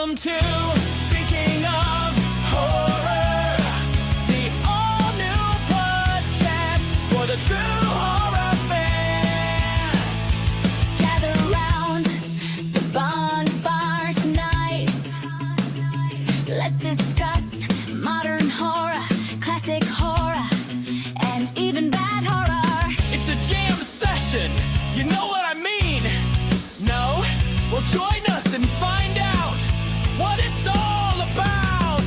Welcome to Speaking of Horror, the all-new podcast for the true horror fan. Gather round the bonfire tonight. Let's discuss modern horror, classic horror, and even bad horror. It's a jam session, you know what I mean? No? Well, join us and find out what it's all about.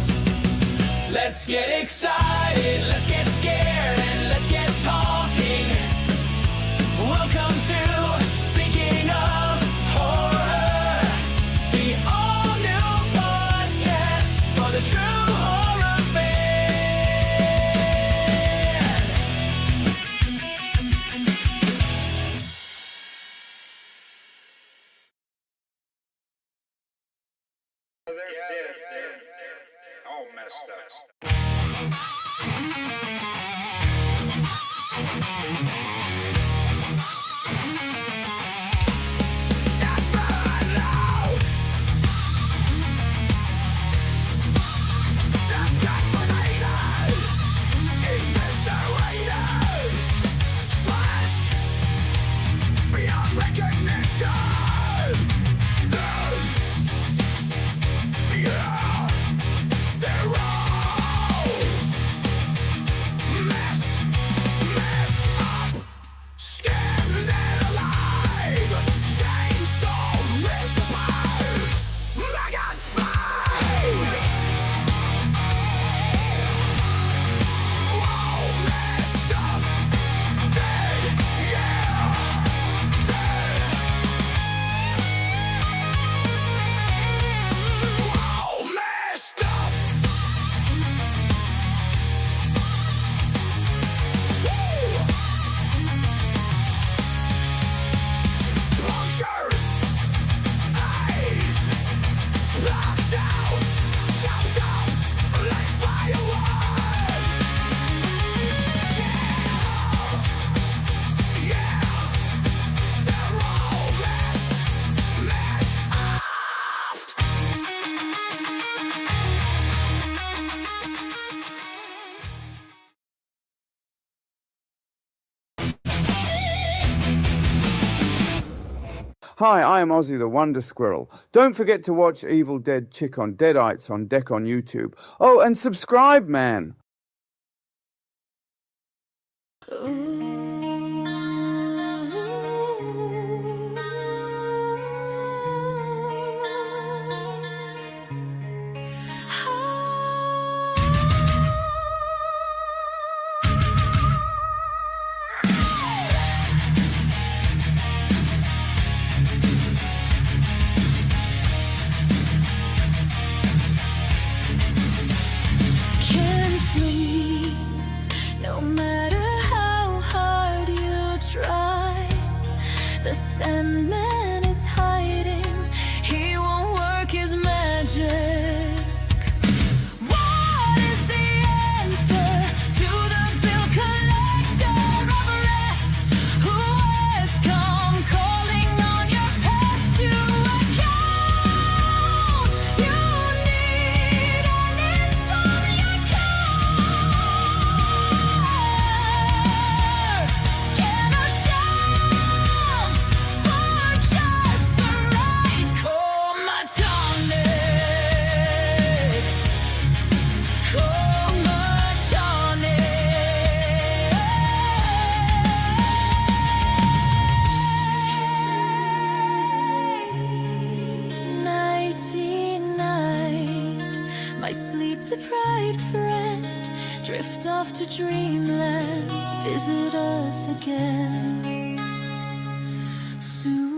Let's get excited, let's get scared, and let's get talking. Welcome to Speaking of Horror, the all-new podcast for the true horror fan. They're all messed up. Beyond recognition. Yeah, they're all messed up, skinned and alive, chainsaw ripped apart, magnified. All messed up, dead, yeah, dead. All messed up. Punctured eyes, blocked out, chopped up like firewood. Yeah, they're all messed up. Hi, I am Ozzy the Wonder Squirrel. Don't forget to watch Evil Dead Chick on Deadites on Deck on YouTube. Oh, and subscribe, man! Can't sleep, no matter how hard you try. The Sandman is hiding, he won't work his magic. What is the answer to the bill collector of rest, who has come calling on your past to account? You need an insomnia cure. Scan our shelves for just the right Coma tonic. Coma tonic. Nighty night, my sleep-deprived friend, drift off to dreamland, visit us again soon.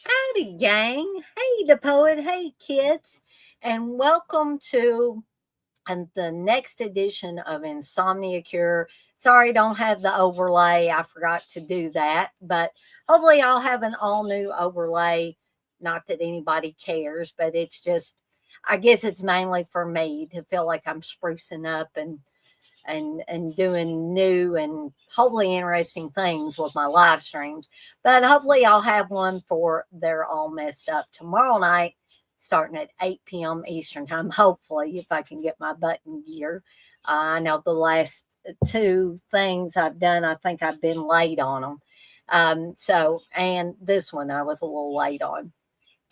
Howdy, gang. Hey, the poet. Hey, kids. And welcome to the next edition of Insomnia Cure. Sorry, don't have the overlay. I forgot to do that. But hopefully I'll have an all-new overlay. Not that anybody cares, but it's just, I guess it's mainly for me to feel like I'm sprucing up and and doing new and hopefully interesting things with my live streams. But hopefully I'll have one for They're All Messed Up tomorrow night, starting at 8 p.m. Eastern time. Hopefully, if I can get my button gear. I know the last two things I've done, I think I've been late on them. And this one I was a little late on.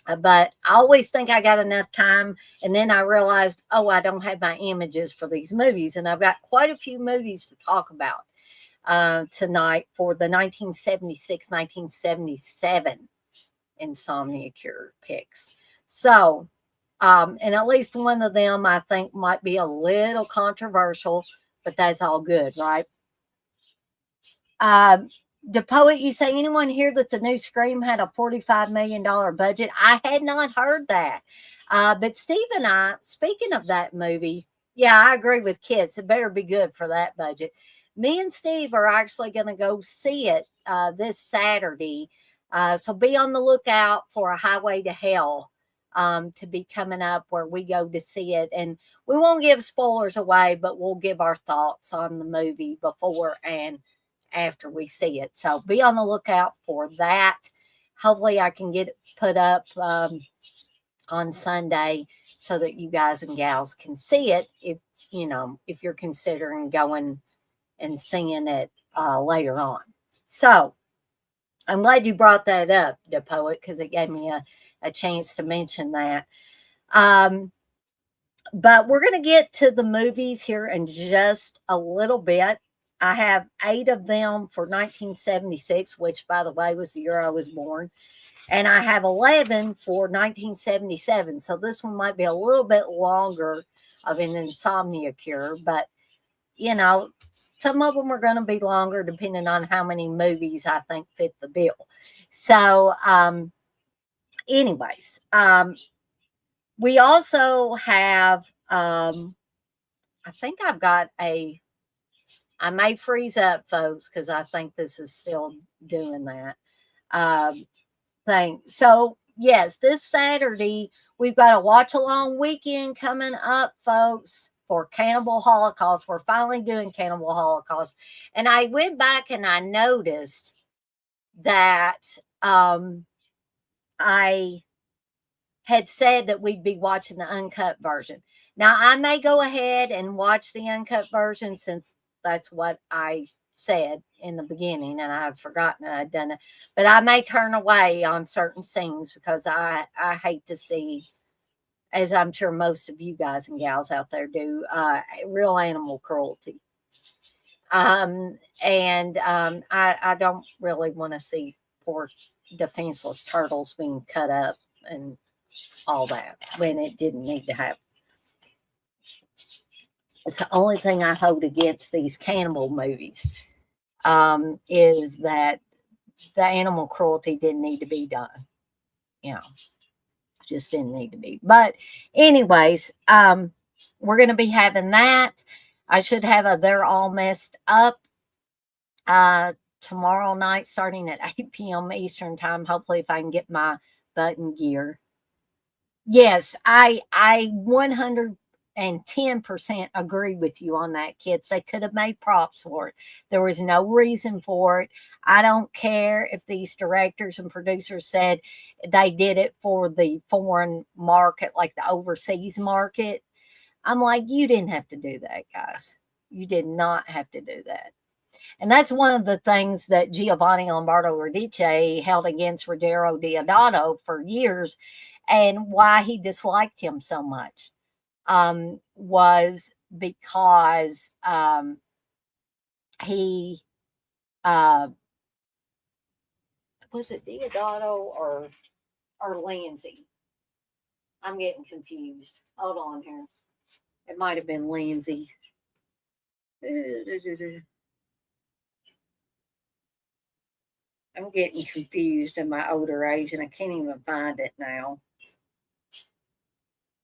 But I always think I got enough time. And then I realized, oh, I don't have my images for these movies. And I've got quite a few movies to talk about tonight for the 1976-1977 Insomnia Cure picks. So, and at least one of them I think might be a little controversial, but that's all good, right? The Poet, you say anyone here that the new Scream had a $45 million budget? I had not heard that. But Steve and I, speaking of that movie, yeah, I agree with kids. It better be good for that budget. Me and Steve are actually going to go see it this Saturday. So be on the lookout for A Highway to Hell to be coming up where we go to see it. And we won't give spoilers away, but we'll give our thoughts on the movie before and after we see it. So be on the lookout for that. Hopefully I can get it put up on Sunday so that you guys and gals can see it if you're considering going and seeing it later on. So I'm glad you brought that up, the Poet, because it gave me a chance to mention that. But we're going to get to the movies here in just a little bit. I have 8 of them for 1976, which, by the way, was the year I was born. And I have 11 for 1977. So this one might be a little bit longer of an Insomnia Cure. But, some of them are going to be longer depending on how many movies I think fit the bill. So, anyways, we also have, I think I've got I may freeze up, folks, because I think this is still doing that thing. So, yes, this Saturday, we've got a watch-along weekend coming up, folks, for Cannibal Holocaust. We're finally doing Cannibal Holocaust. And I went back and I noticed that I had said that we'd be watching the uncut version. Now, I may go ahead and watch the uncut version since that's what I said in the beginning, and I've forgotten that I'd done it. But I may turn away on certain scenes because I hate to see, as I'm sure most of you guys and gals out there do, real animal cruelty. I don't really want to see poor defenseless turtles being cut up and all that when it didn't need to happen. It's the only thing I hold against these cannibal movies is that the animal cruelty didn't need to be done. Just didn't need to be. But anyways, we're going to be having that. I should have a They're All Messed Up tomorrow night starting at 8 p.m. Eastern time. Hopefully if I can get my button gear. Yes, I 110% agree with you on that, kids. They could have made props for it. There was no reason for it. I don't care if these directors and producers said they did it for the foreign market, like the overseas market. I'm like, you didn't have to do that, guys. You did not have to do that. And that's one of the things that Giovanni Lombardo Radice held against Ruggero Deodato for years, and why he disliked him so much was because he was it Deodato or Lindsay? I'm getting confused. Hold on here. It might have been Lindsay. I'm getting confused in my older age, and I can't even find it now.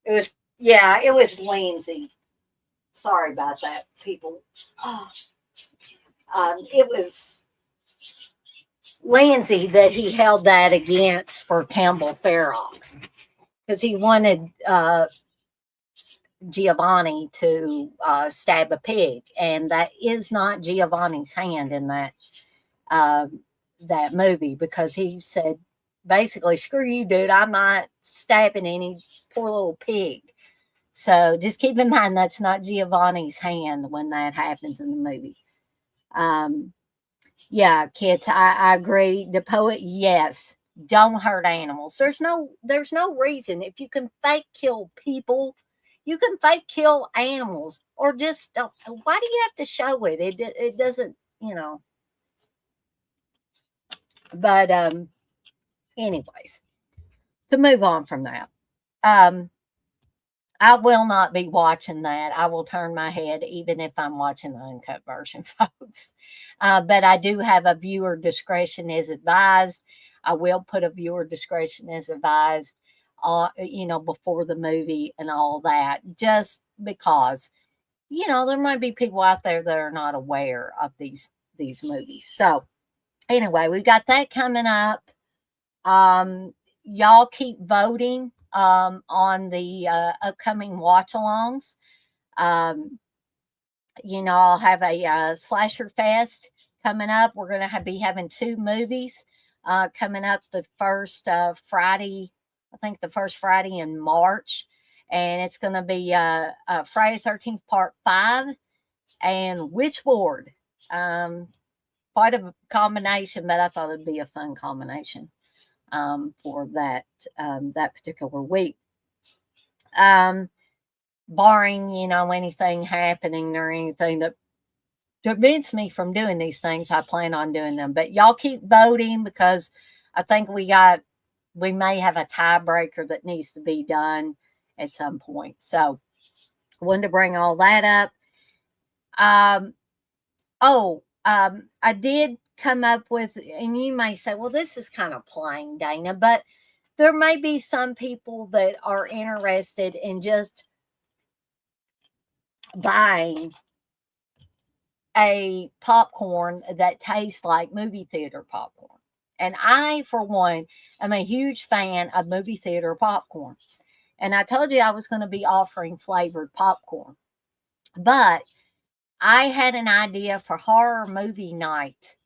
It was Lindsay. Sorry about that, people. It was Lindsay that he held that against for Campbell Ferox because he wanted Giovanni to stab a pig, and that is not Giovanni's hand in that movie, because he said basically, "Screw you, dude! I'm not stabbing any poor little pig." So just keep in mind that's not Giovanni's hand when that happens in the movie. Yeah, kids, I agree. The poet, yes, don't hurt animals. There's no reason. If you can fake kill people, you can fake kill animals, or just don't. Why do you have to show it? It doesn't, But anyways, to move on from that, I will not be watching that. I will turn my head even if I'm watching the uncut version, folks. But I do have a viewer discretion is advised. I will put a viewer discretion is advised, before the movie and all that, just because, there might be people out there that are not aware of these movies. So anyway, we got that coming up. Y'all keep voting on the upcoming watch-alongs. I'll have a slasher fest coming up. We're going to be having 2 movies coming up. The first Friday, I think the first Friday in March, and it's going to be Friday 13th Part 5 and Witchboard. Quite a combination, but I thought it'd be a fun combination for that particular week. Barring, anything happening or anything that prevents me from doing these things, I plan on doing them. But y'all keep voting, because I think we may have a tiebreaker that needs to be done at some point. So I wanted to bring all that up. I did come up with, and you may say, well, this is kind of plain, Dana, but there may be some people that are interested in just buying a popcorn that tastes like movie theater popcorn. And I, for one, am a huge fan of movie theater popcorn. And I told you I was going to be offering flavored popcorn. But I had an idea for horror movie night.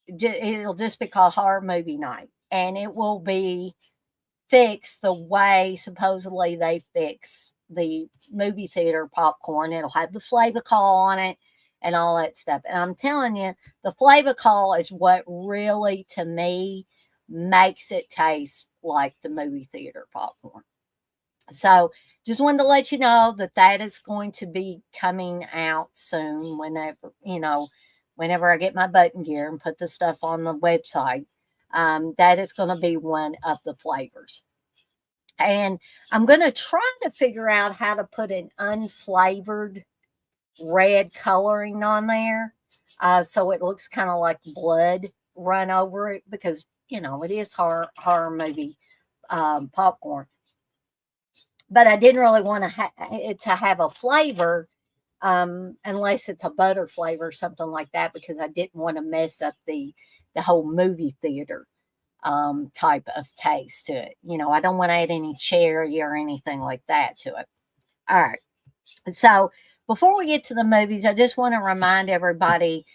It'll just be called horror movie night. And it will be fixed the way supposedly they fix the movie theater popcorn. It'll have the flavor call on it and all that stuff. And I'm telling you, the flavor call is what really, to me, makes it taste like the movie theater popcorn. So just wanted to let you know that is going to be coming out soon, whenever I get my button gear and put the stuff on the website. That is going to be one of the flavors. And I'm going to try to figure out how to put an unflavored red coloring on there, so it looks kind of like blood run over it, because, it is horror movie popcorn. But I didn't really want it to have a flavor, unless it's a butter flavor or something like that, because I didn't want to mess up the whole movie theater type of taste to it. I don't want to add any cherry or anything like that to it. All right. So before we get to the movies, I just want to remind everybody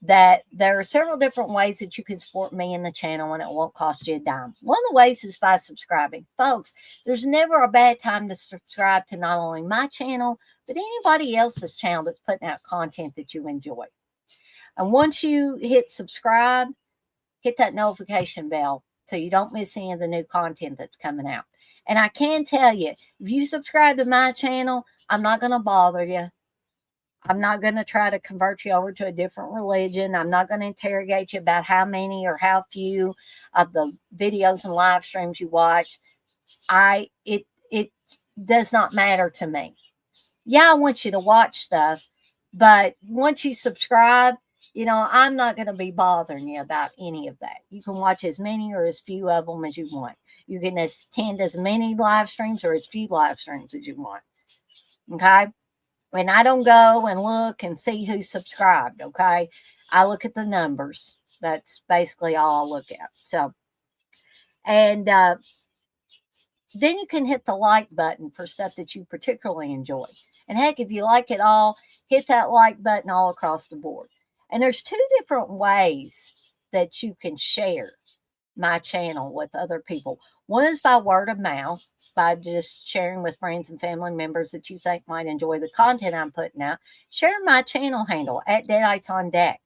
that there are several different ways that you can support me and the channel, and it won't cost you a dime. One of the ways is by subscribing. Folks, there's never a bad time to subscribe to not only my channel, but anybody else's channel that's putting out content that you enjoy. And once you hit subscribe, hit that notification bell so you don't miss any of the new content that's coming out. And I can tell you, if you subscribe to my channel, I'm not going to bother you. I'm not going to try to convert you over to a different religion. I'm not going to interrogate you about how many or how few of the videos and live streams you watch. It does not matter to me. Yeah, I want you to watch stuff, but once you subscribe, I'm not going to be bothering you about any of that. You can watch as many or as few of them as you want. You can attend as many live streams or as few live streams as you want. Okay? And I don't go and look and see who subscribed, okay? I look at the numbers. That's basically all I look at. So, and then you can hit the like button for stuff that you particularly enjoy. And heck, if you like it all, hit that like button all across the board. And there's two different ways that you can share my channel with other people. One is by word of mouth, by just sharing with friends and family members that you think might enjoy the content I'm putting out. Share my channel handle at Deadites on Deck.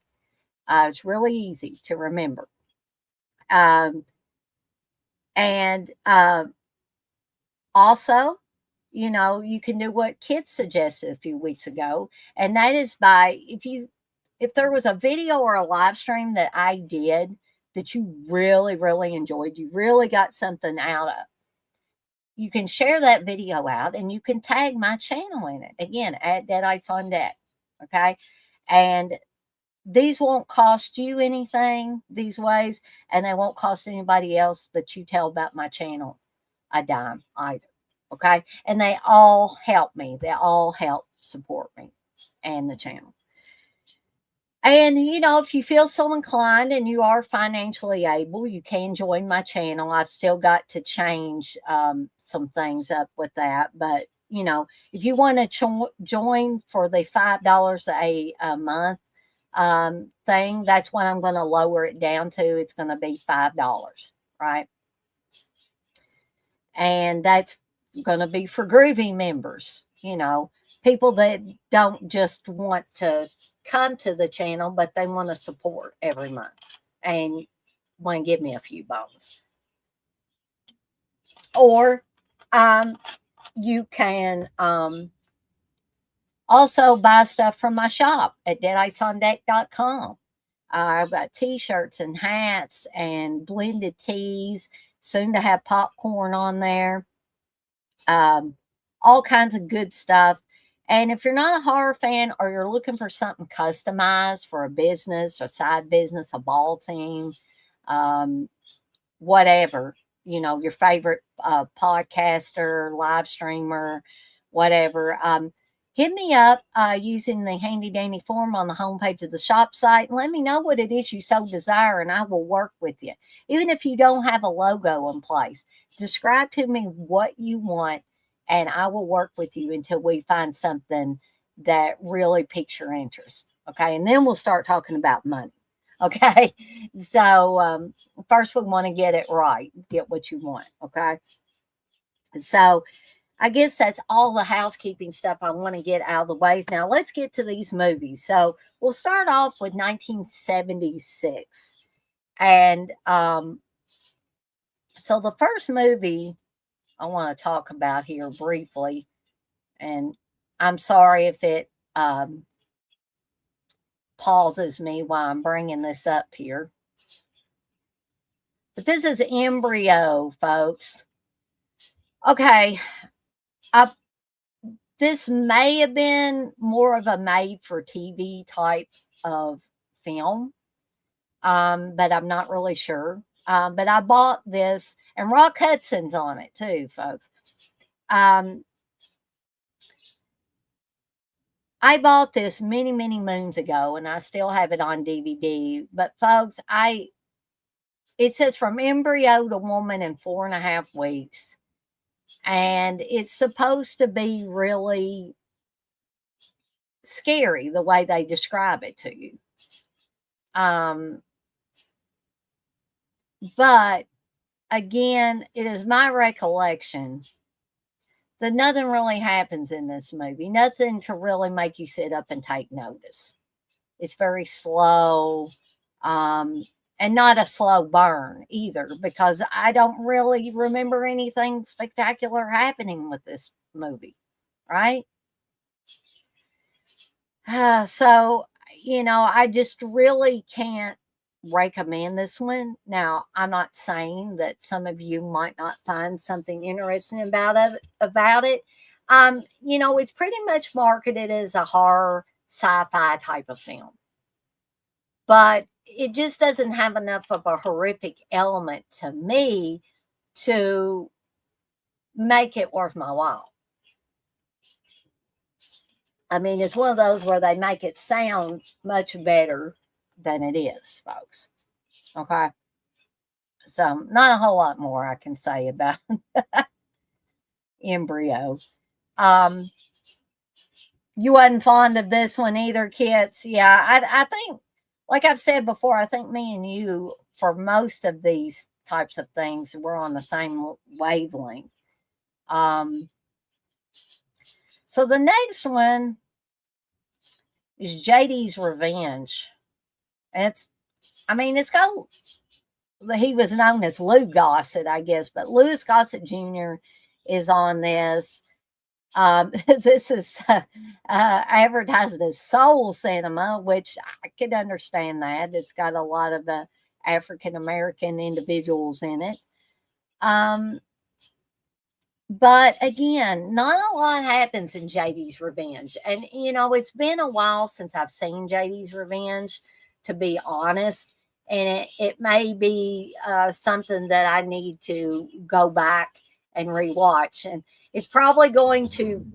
It's really easy to remember. And also, you know, you can do what kids suggested a few weeks ago, and that is by if there was a video or a live stream that I did that you really, really enjoyed, you really got something out of, you can share that video out and you can tag my channel in it. Again, at Deadites on Deck. Okay. And these won't cost you anything, these ways, and they won't cost anybody else that you tell about my channel a dime either. Okay. And they all help me. They all help support me and the channel. And, you know, if you feel so inclined and you are financially able, you can join my channel. I've still got to change some things up with that. But, you know, if you want to join for the $5 a month thing, that's when I'm going to lower it down to. It's going to be $5, right? And that's going to be for groovy members, you know, people that don't just want to come to the channel, but they want to support every month and want to give me a few bones. Or you can also buy stuff from my shop at deaditesondeck.com. I've got t-shirts and hats and blended teas, soon to have popcorn on there. All kinds of good stuff. And if you're not a horror fan or you're looking for something customized for a business, a side business, a ball team, whatever, you know, your favorite podcaster, live streamer, whatever, hit me up using the handy dandy form on the homepage of the shop site and let me know what it is you so desire, and I will work with you. Even if you don't have a logo in place, describe to me what you want, and I will work with you until we find something that really piques your interest. Okay. And then we'll start talking about money. Okay. So first we want to get it right, get what you want. Okay. So I guess that's all the housekeeping stuff I want to get out of the way. Now let's get to these movies. So we'll start off with 1976. And so the first movie I want to talk about here briefly, and I'm sorry if it pauses me while I'm bringing this up here. But this is Embryo, folks. Okay. This may have been more of a made-for-TV type of film, but I'm not really sure. But I bought this, and Rock Hudson's on it too, folks. I bought this many, many moons ago, and I still have it on DVD. But folks, it says from embryo to woman in 4.5 weeks. And it's supposed to be really scary the way they describe it to you. But again, it is my recollection that nothing really happens in this movie. Nothing to really make you sit up and take notice. It's very slow, and not a slow burn either, because I don't really remember anything spectacular happening with this movie, right? So, you know, I just really can't recommend this one. Now, I'm not saying that some of you might not find something interesting about it. You know, it's pretty much marketed as a horror sci-fi type of film, but it just doesn't have enough of a horrific element to me to make it worth my while. I mean, it's one of those where they make it sound much better than it is, folks. Okay. So not a whole lot more I can say about it. embryo. You wasn't fond of this one either, kids. Yeah, I think, like I've said before, I think me and you, for most of these types of things, we're on the same wavelength. So the next one is JD's Revenge. And it's got, he was known as Lou Gossett, I guess, but Louis Gossett Jr. is on this. This is advertised as soul cinema, which I could understand that. It's got a lot of African American individuals in it. But again, not a lot happens in JD's Revenge. And, it's been a while since I've seen JD's Revenge, to be honest. And it may be something that I need to go back and rewatch. And it's probably going to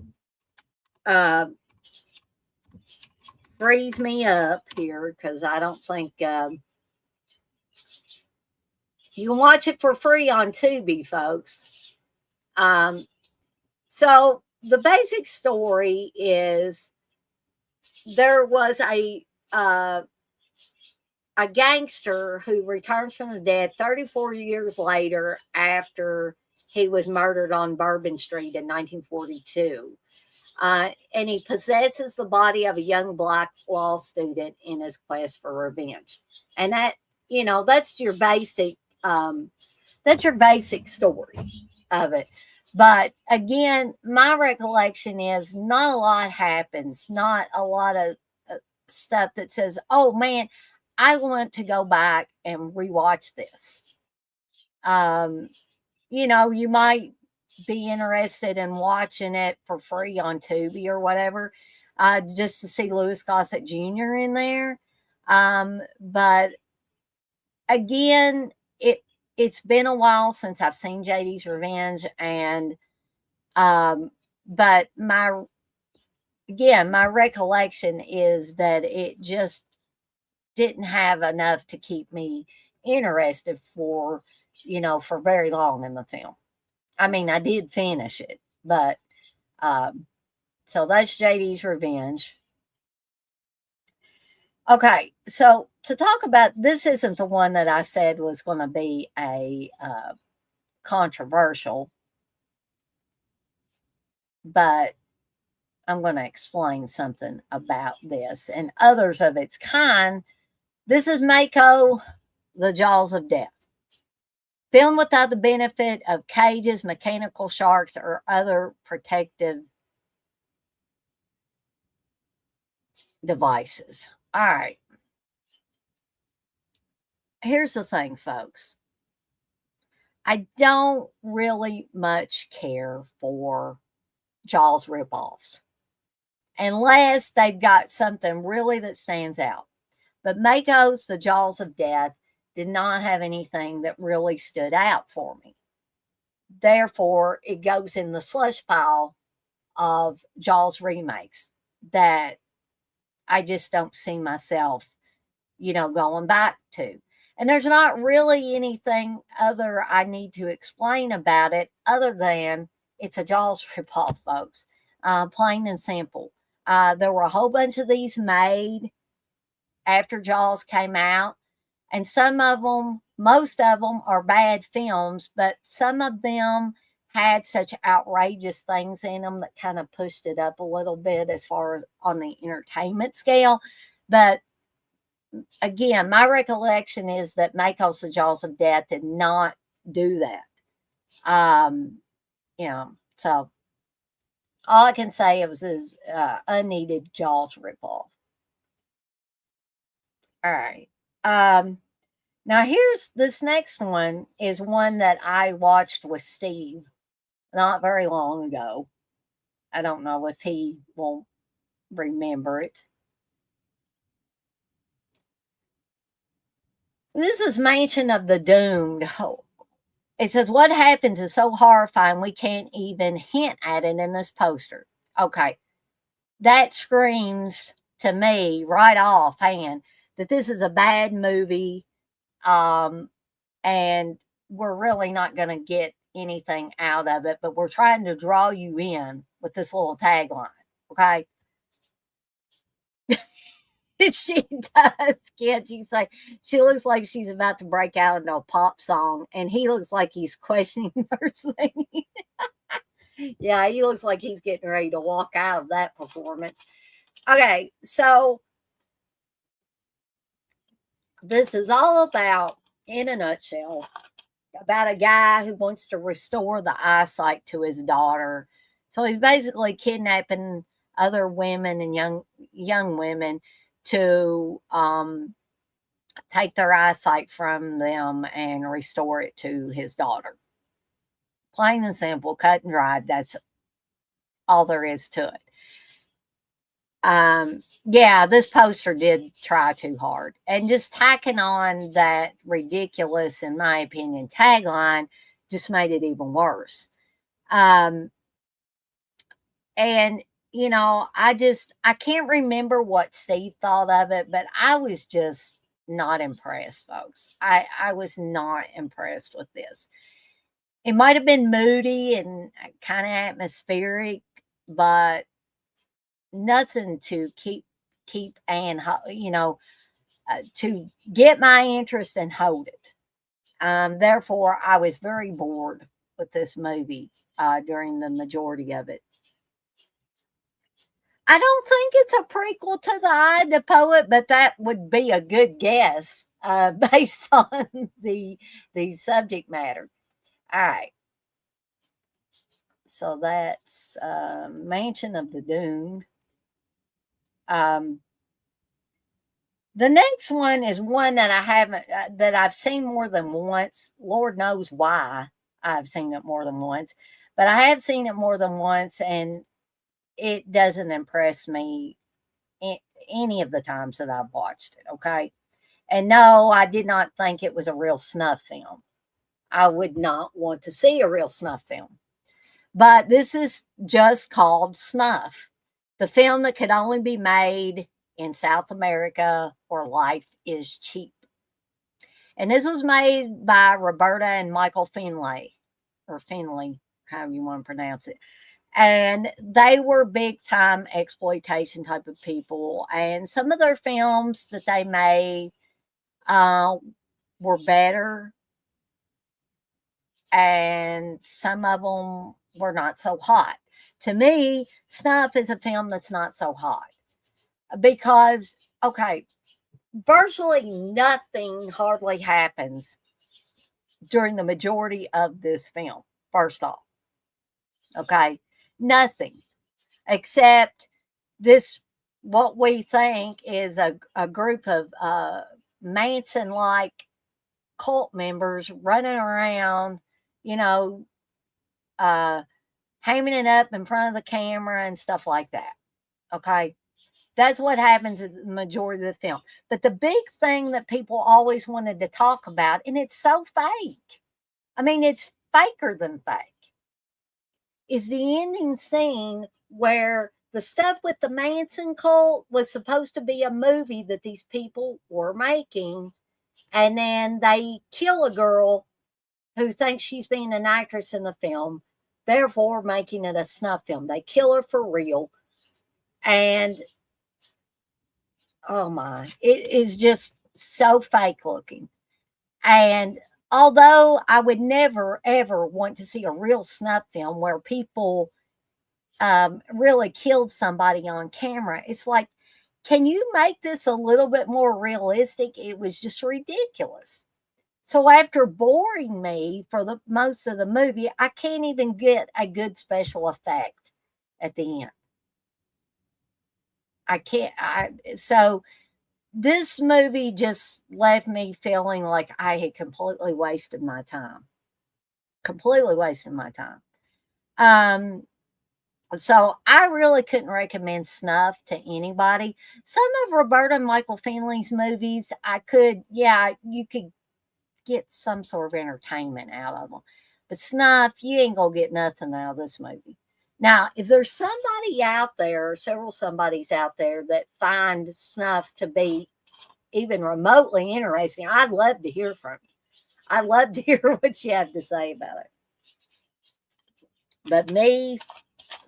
freeze me up here, because I don't think you can watch it for free on Tubi, folks. So the basic story is there was a gangster who returns from the dead 34 years later after he was murdered on Bourbon Street in 1942. And he possesses the body of a young black law student in his quest for revenge. And that's your basic story of it. But again, my recollection is not a lot happens, not a lot of stuff that says, oh man, I want to go back and rewatch this. You might be interested in watching it for free on Tubi or whatever, just to see Louis Gossett Jr. in there. But again, it's been a while since I've seen JD's Revenge, and but my recollection is that it just didn't have enough to keep me interested for very long in the film. I mean, I did finish it, but so that's JD's Revenge. Okay, so to talk about, this isn't the one that I said was going to be a controversial, but I'm going to explain something about this and others of its kind. This is Mako, The Jaws of Death. Filmed without the benefit of cages, mechanical sharks, or other protective devices. All right. Here's the thing, folks. I don't really much care for Jaws ripoffs, unless they've got something really that stands out. But Mako's The Jaws of Death did not have anything that really stood out for me. Therefore, it goes in the slush pile of Jaws remakes that I just don't see myself, going back to. And there's not really anything other I need to explain about it other than it's a Jaws ripoff, folks. Plain and simple. There were a whole bunch of these made after Jaws came out. And some of them, most of them are bad films, but some of them had such outrageous things in them that kind of pushed it up a little bit as far as on the entertainment scale. But again, my recollection is that Mako's The Jaws of Death did not do that. So all I can say it was this unneeded Jaws ripoff. All right. Now here's this next one is one that I watched with Steve not very long ago. I don't know if he will remember it. This is Mansion of the Doomed. It says, what happens is so horrifying we can't even hint at it in this poster. Okay. That screams to me right offhand that this is a bad movie, and we're really not going to get anything out of it, but we're trying to draw you in with this little tagline. Okay. She does, kids. You say she looks like she's about to break out into a pop song, and he looks like he's questioning her singing. Yeah, he looks like he's getting ready to walk out of that performance. Okay, so this is all about, in a nutshell, about a guy who wants to restore the eyesight to his daughter. So he's basically kidnapping other women and young women to take their eyesight from them and restore it to his daughter. Plain and simple, cut and dried. That's all there is to it. Yeah, this poster did try too hard. And just tacking on that ridiculous, in my opinion, tagline just made it even worse. And, you know, I can't remember what Steve thought of it, but I was just not impressed, folks. I was not impressed with this. It might have been moody and kind of atmospheric, but nothing to keep and, you know, to get my interest and hold it. Therefore, I was very bored with this movie during the majority of it. I don't think it's a prequel to The Eye of the Poet, but that would be a good guess based on the subject matter. All right. So that's Mansion of the Dune. The next one is one that I haven't, that I've seen more than once. Lord knows why I've seen it more than once, but I have seen it more than once, and it doesn't impress me any of the times that I've watched it. Okay. And no, I did not think it was a real snuff film. I would not want to see a real snuff film. But this is just called Snuff, the film that could only be made in South America or Life is Cheap. And this was made by Roberta and Michael Finlay, or Finley, however you want to pronounce it. And they were big time exploitation type of people. And some of their films that they made were better. And some of them were not so hot. To me, Snuff is a film that's not so hot. Because, okay, virtually nothing hardly happens during the majority of this film, first off. Okay, nothing except this, what we think is a group of Manson-like cult members running around, you know, hamming it up in front of the camera and stuff like that. Okay. That's what happens in the majority of the film. But the big thing that people always wanted to talk about, and it's so fake, I mean, it's faker than fake, is the ending scene where the stuff with the Manson cult was supposed to be a movie that these people were making. And then they kill a girl who thinks she's being an actress in the film, therefore making it a snuff film. They kill her for real. And oh my, it is just so fake looking. And although I would never, ever want to see a real snuff film where people really killed somebody on camera, it's like, can you make this a little bit more realistic? It was just ridiculous. So after boring me for the most of the movie, I can't even get a good special effect at the end. I can't. So this movie just left me feeling like I had completely wasted my time. Completely wasted my time. So I really couldn't recommend Snuff to anybody. Some of Roberta and Michael Finley's movies, you could get some sort of entertainment out of them. But Snuff, you ain't gonna get nothing out of this movie. Now, if there's somebody out there, several somebodies out there that find Snuff to be even remotely interesting, I'd love to hear from you. I'd love to hear what you have to say about it. But me,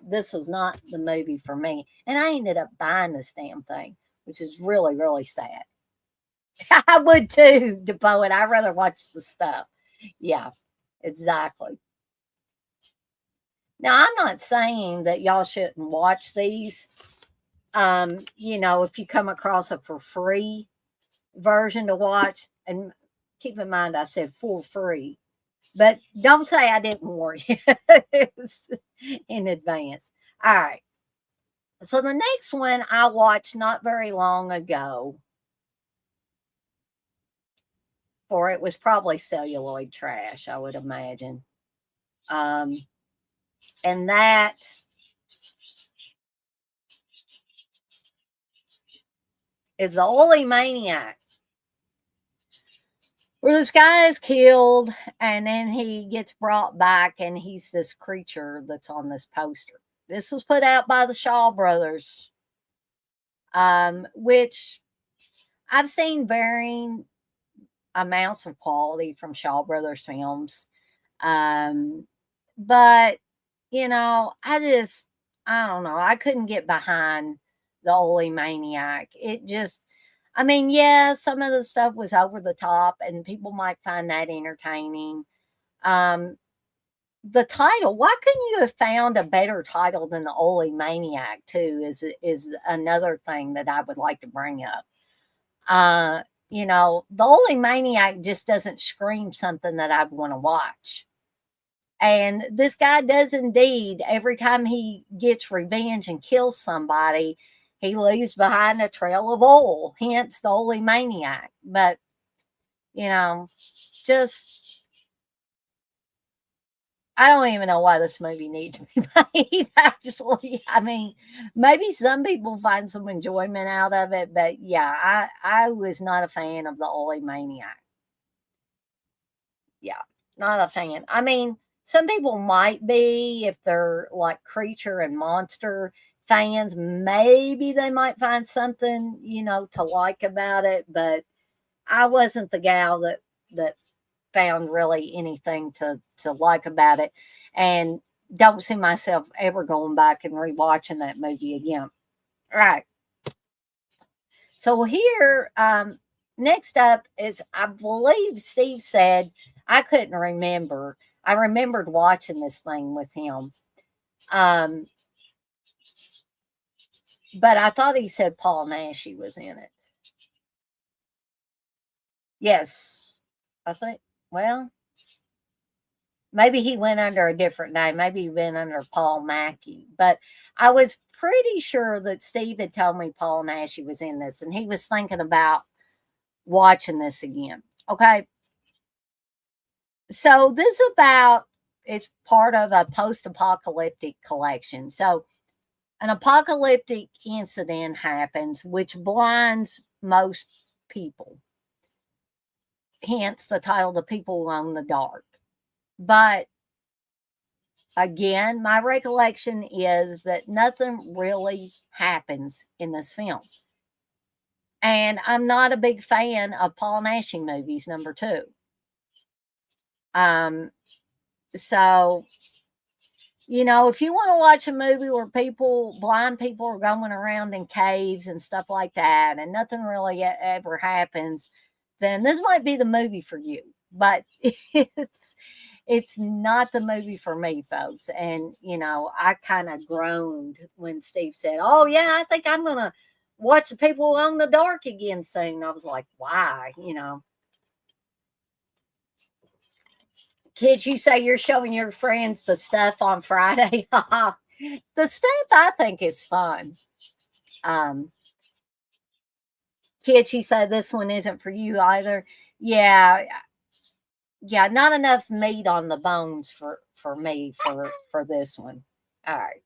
this was not the movie for me. And I ended up buying this damn thing, which is really, really sad. I would too, DePoe, and I'd rather watch the stuff. Yeah, exactly. Now, I'm not saying that y'all shouldn't watch these. If you come across a for free version to watch, and keep in mind I said for free, but don't say I didn't warn you in advance. All right. So the next one I watched not very long ago, or it was probably celluloid trash, I would imagine. And that is the Oily Maniac, where this guy is killed and then he gets brought back and he's this creature that's on this poster. This was put out by the Shaw Brothers, which I've seen varying amounts of quality from Shaw Brothers films. But, I don't know. I couldn't get behind the Oily Maniac. It just, yeah, some of the stuff was over the top and people might find that entertaining. The title, why couldn't you have found a better title than the Oily Maniac too, is another thing that I would like to bring up. The Oily Maniac just doesn't scream something that I'd want to watch. And this guy does indeed, every time he gets revenge and kills somebody, he leaves behind a trail of oil, hence the Oily Maniac. But, just, I don't even know why this movie needs to be made. Actually, maybe some people find some enjoyment out of it, but yeah, I was not a fan of the Oily Maniac. Yeah, not a fan. Some people might be if they're like creature and monster fans. Maybe they might find something, to like about it, but I wasn't the gal that found really anything to like about it, and don't see myself ever going back and rewatching that movie again. All right. So here, next up is, I believe Steve said, I couldn't remember. I remembered watching this thing with him. But I thought he said Paul Naschy was in it. Yes. I think, well, maybe he went under a different name. Maybe he went under Paul Mackey. But I was pretty sure that Steve had told me Paul Naschy was in this, and he was thinking about watching this again. Okay. So this it's part of a post-apocalyptic collection. So an apocalyptic incident happens which blinds most people. Hence the title, The People Who Own the Dark. But again, my recollection is that nothing really happens in this film. And I'm not a big fan of Paul Naschy movies, number 2. So, if you want to watch a movie where blind people are going around in caves and stuff like that, and nothing really ever happens, then this might be the movie for you. But it's not the movie for me, folks. And, I kind of groaned when Steve said, oh, yeah, I think I'm going to watch The People Who Own the Dark again soon. I was like, why? Kids, you say you're showing your friends the stuff on Friday. The stuff I think is fun. Kids, you say this one isn't for you either. Yeah, not enough meat on the bones for me for this one. All right.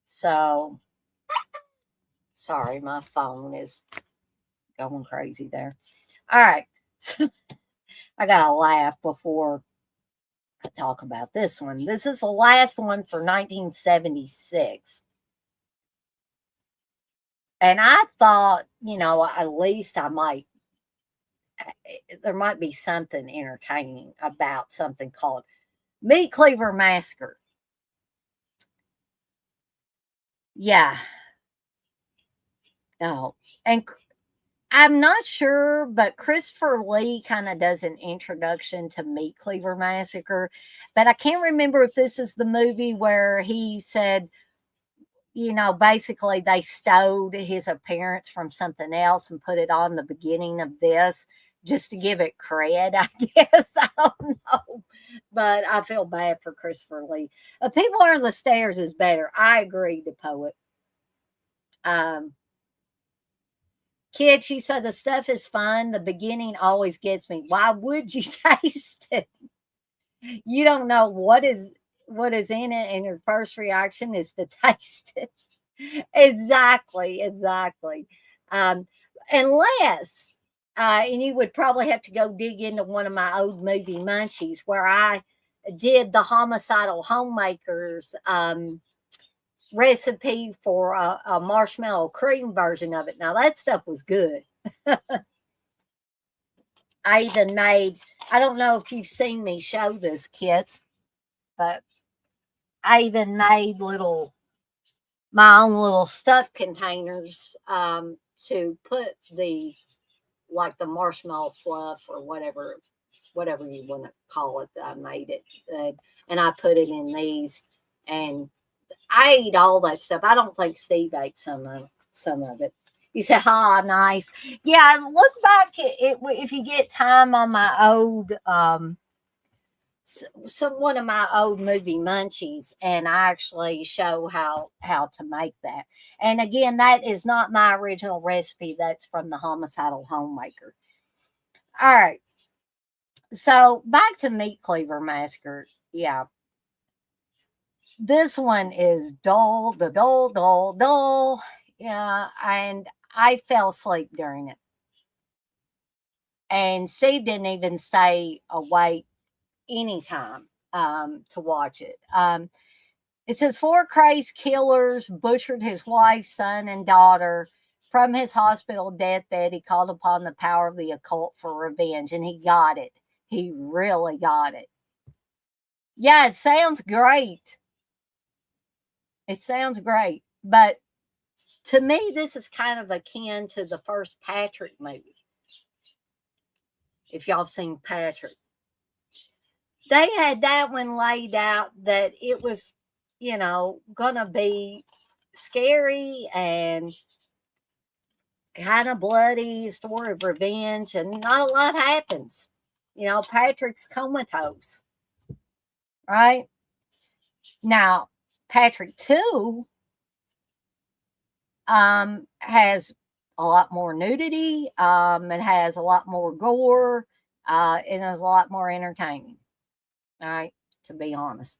So, sorry, my phone is going crazy there. All right. I got to laugh before I talk about this one. This is the last one for 1976. And I thought, at least there might be something entertaining about something called Meat Cleaver Massacre. Yeah. Oh, and I'm not sure, but Christopher Lee kind of does an introduction to Meat Cleaver Massacre. But I can't remember if this is the movie where he said, basically they stowed his appearance from something else and put it on the beginning of this just to give it cred, I guess. I don't know. But I feel bad for Christopher Lee. People Under the Stairs is better. I agree, the poet. Kid, she said the stuff is fun. The beginning always gets me. Why would you taste it? You don't know what is in it, and your first reaction is to taste it. Exactly. Unless, and you would probably have to go dig into one of my old movie munchies where I did the homicidal homemakers recipe for a marshmallow cream version of it. Now that stuff was good. I even made, I don't know if you've seen me show this, kids, but I even made my own little stuff containers to put the marshmallow fluff or whatever you want to call it. I made it, and I put it in these, and I ate all that stuff. I don't think Steve ate some of it. You say, nice. Yeah, look back if you get time on my old one of my old movie munchies, and I actually show how to make that. And again, that is not my original recipe. That's from the Homicidal Homemaker. All right. So back to Meat Cleaver Massacre. Yeah. This one is dull. Yeah, and I fell asleep during it. And Steve didn't even stay awake anytime to watch it. It says 4 crazed killers butchered his wife, son, and daughter. From his hospital deathbed, he called upon the power of the occult for revenge, and he got it. He really got it. Yeah, it sounds great. It sounds great. But to me, this is kind of akin to the first Patrick movie. If y'all have seen Patrick. They had that one laid out that it was, gonna be scary and kind of bloody, story of revenge, and not a lot happens. Patrick's comatose. Right? Now, Patrick 2 has a lot more nudity. It has a lot more gore. It is a lot more entertaining. All right, to be honest.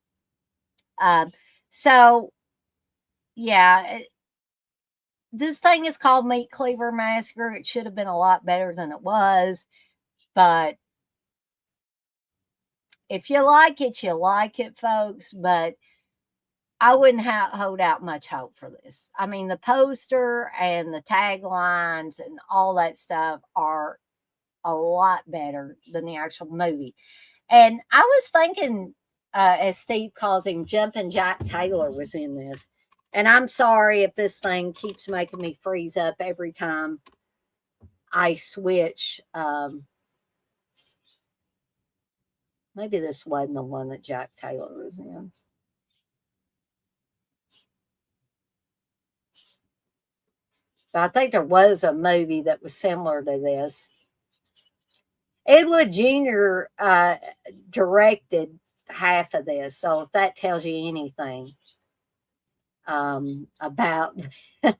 So, yeah, this thing is called Meat Cleaver Massacre. It should have been a lot better than it was. But if you like it, you like it, folks. But I wouldn't hold out much hope for this. I mean, the poster and the taglines and all that stuff are a lot better than the actual movie. And I was thinking, as Steve calls him, Jumpin' Jack Taylor was in this. And I'm sorry if this thing keeps making me freeze up every time I switch. Maybe this wasn't the one that Jack Taylor was in. But I think there was a movie that was similar to this. Ed Wood Jr. Directed half of this, so if that tells you anything about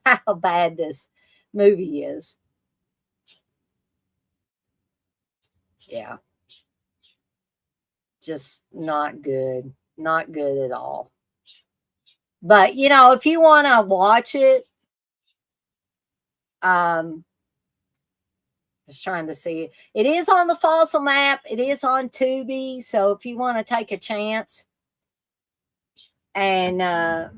how bad this movie is. Yeah. Just not good. Not good at all. But, if you want to watch it, just trying to see. It is on the Fossil Map. It is on Tubi. So if you want to take a chance and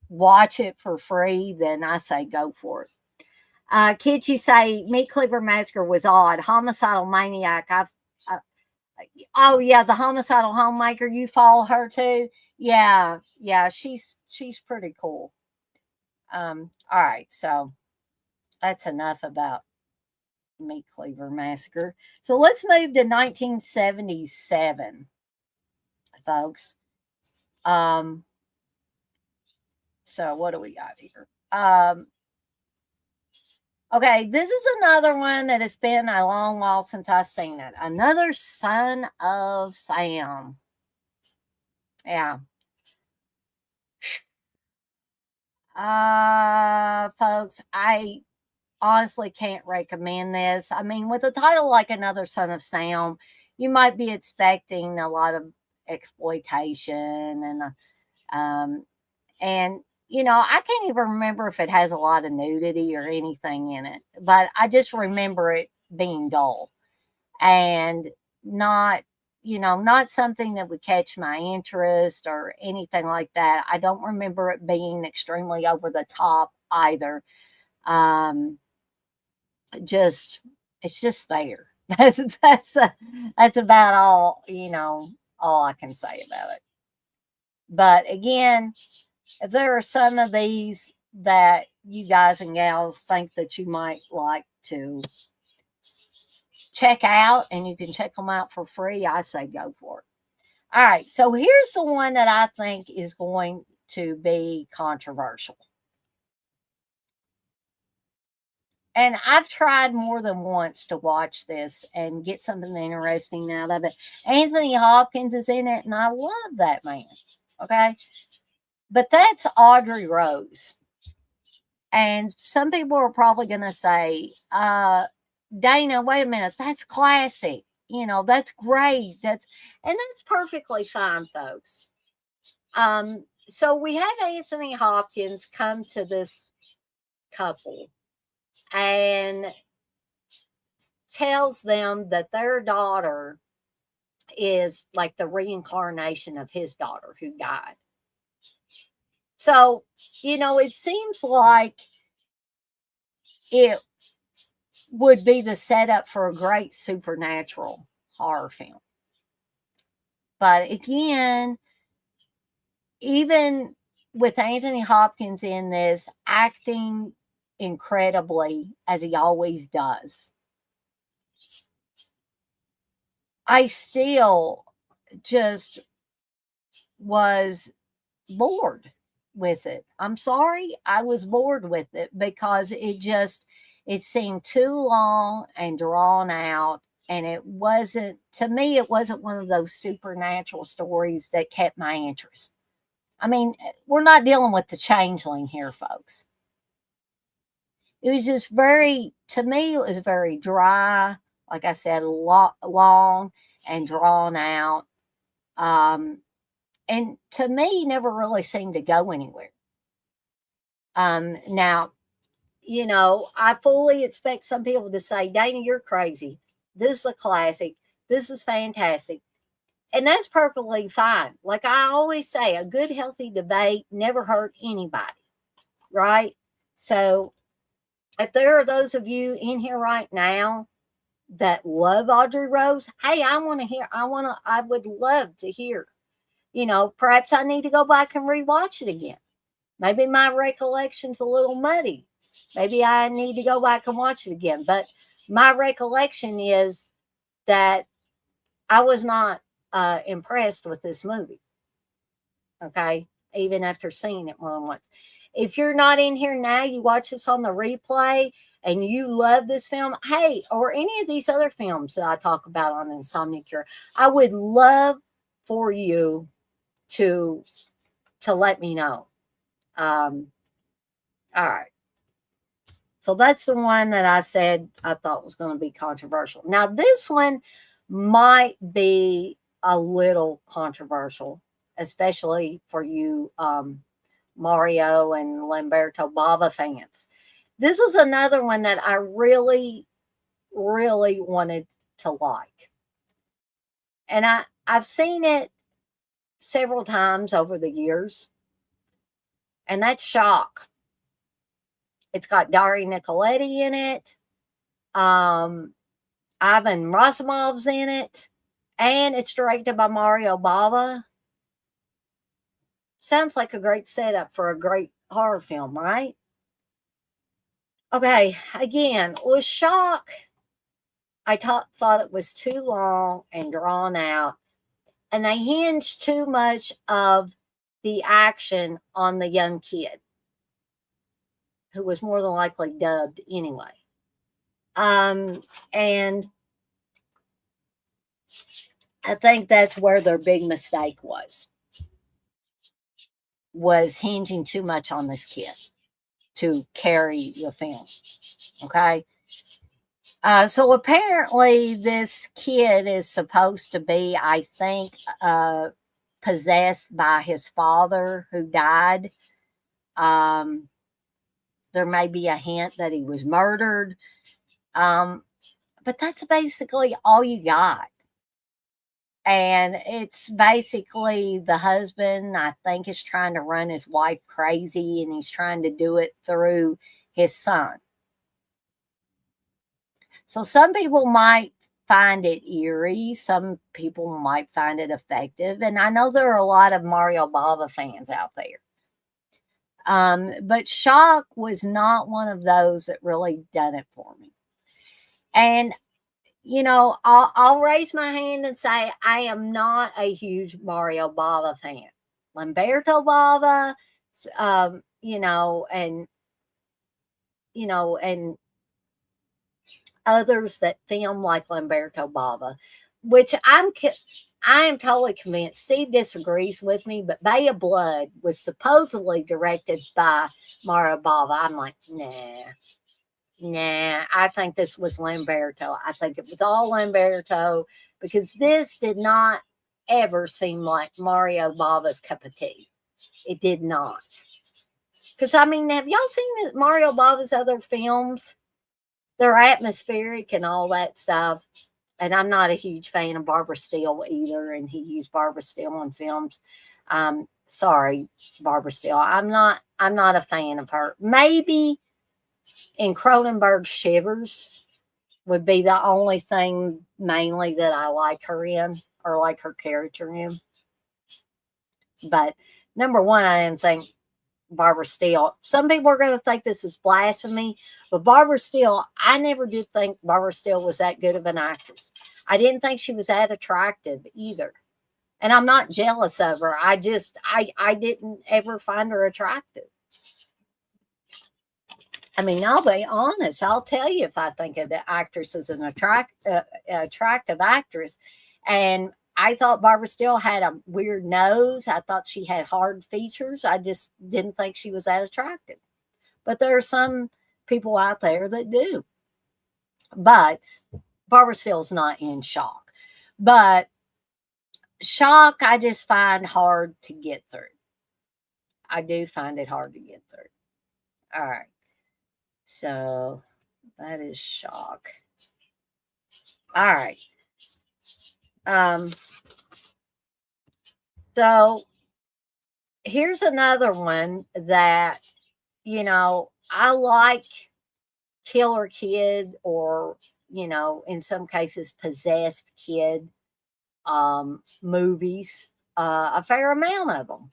watch it for free, then I say go for it. Kids, you say Meat Cleaver Massacre was odd. Homicidal Maniac. Oh yeah, the homicidal homemaker. You follow her too? Yeah, yeah. She's pretty cool. All right, so that's enough about Meat Cleaver Massacre. So let's move to 1977, folks. So what do we got here? Okay, this is another one that it's been a long while since I've seen it. Another Son of Sam. Yeah. Folks, I honestly can't recommend this. I mean, with a title like Another Son of Sam, you might be expecting a lot of exploitation um and I can't even remember if it has a lot of nudity or anything in it, but I just remember it being dull and not not something that would catch my interest or anything like that. I don't remember it being extremely over the top either. um just it's just there. That's about all, all I can say about it. But again, if there are some of these that you guys and gals think that you might like to check out and you can check them out for free, I say go for it. All right, so here's the one that I think is going to be controversial. And I've tried more than once to watch this and get something interesting out of it. Anthony Hopkins is in it, and I love that man. Okay. But that's Audrey Rose. And some people are probably going to say, Dana, wait a minute, that's classic. That's great. And that's perfectly fine, folks. So we have Anthony Hopkins come to this couple and tells them that their daughter is like the reincarnation of his daughter who died. So, it seems like it would be the setup for a great supernatural horror film. But again, even with Anthony Hopkins in this, acting incredibly as he always does, I still just was bored with it. I'm sorry, I was bored with it because it seemed too long and drawn out, and it wasn't, to me, it wasn't one of those supernatural stories that kept my interest. I mean, we're not dealing with the Changeling here, folks. It was just to me, it was very dry. Like I said, long and drawn out. And to me, never really seemed to go anywhere. Now, I fully expect some people to say, Dana, you're crazy. This is a classic. This is fantastic. And that's perfectly fine. Like I always say, a good, healthy debate never hurt anybody, right? So if there are those of you in here right now that love Audrey Rose, hey, I would love to hear. Perhaps I need to go back and rewatch it again. Maybe my recollection's a little muddy. Maybe I need to go back and watch it again. But my recollection is that I was not impressed with this movie. Okay. Even after seeing it more than once. If you're not in here now, you watch this on the replay and you love this film, hey, or any of these other films that I talk about on Insomnia Cure, I would love for you to let me know. All right. So that's the one that I said I thought was going to be controversial. Now, this one might be a little controversial, especially for you Mario and Lamberto Bava fans. This was another one that I really, really wanted to like. And I've seen it several times over the years. And that's Shock. It's got Dari Nicoletti in it. Ivan Rasimov's in it. and it's directed by Mario Bava. Sounds like a great setup for a great horror film, right? Okay, again, was shock. I thought it was too long and drawn out, and they hinged too much of the action on the young kid, who was more than likely dubbed anyway. And I think that's where their big mistake was hinging too much on this kid to carry the film. Okay. So apparently this kid is supposed to be, I think, possessed by his father who died. There may be a hint that he was murdered. But that's basically all you got. And it's basically the husband, I think, is trying to run his wife crazy, and he's trying to do it through his son. So some people might find it eerie. Some people might find it effective. And I know there are a lot of Mario Bava fans out there. But Shock was not one of those that really done it for me. And you know, I'll raise my hand and say I am not a huge Mario Bava fan. Lamberto Bava, and others that film like Lamberto Bava, which I am totally convinced. Steve disagrees with me, but Bay of Blood was supposedly directed by Mario Bava. I'm like, Nah, I think this was Lamberto. I think it was all Lamberto, because this did not ever seem like Mario Bava's cup of tea. It did not. Because, I mean, have y'all seen Mario Bava's other films? They're atmospheric and all that stuff. And I'm not a huge fan of Barbara Steele either. And he used Barbara Steele in films. Sorry, Barbara Steele. I'm not a fan of her. Maybe in Cronenberg's Shivers would be the only thing mainly that I like her in, or like her character in. But number one, I didn't think Barbara Steele. Some people are going to think this is blasphemy, but Barbara Steele, I never did think Barbara Steele was that good of an actress. I didn't think she was that attractive either. And I'm not jealous of her. I didn't ever find her attractive. I mean, I'll be honest. I'll tell you if I think of the actress as an attractive actress. And I thought Barbara Steele had a weird nose. I thought she had hard features. I just didn't think she was that attractive. But there are some people out there that do. But Barbara Steele's not in Shock. But Shock, I just find hard to get through. I do find it hard to get through. All right. So that is Shock. All right. So here's another one that, I like Killer Kid, or, in some cases possessed kid movies, a fair amount of them.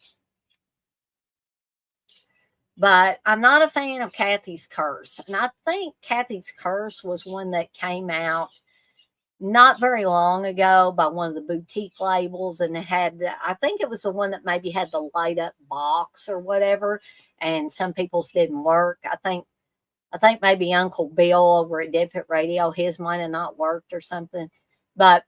But I'm not a fan of Kathy's Curse. And I think Kathy's Curse was one that came out not very long ago by one of the boutique labels. And it had, I think it was the one that maybe had the light up box or whatever. And some people's didn't work. I think maybe Uncle Bill over at Dead Pit Radio, his might have not worked or something. But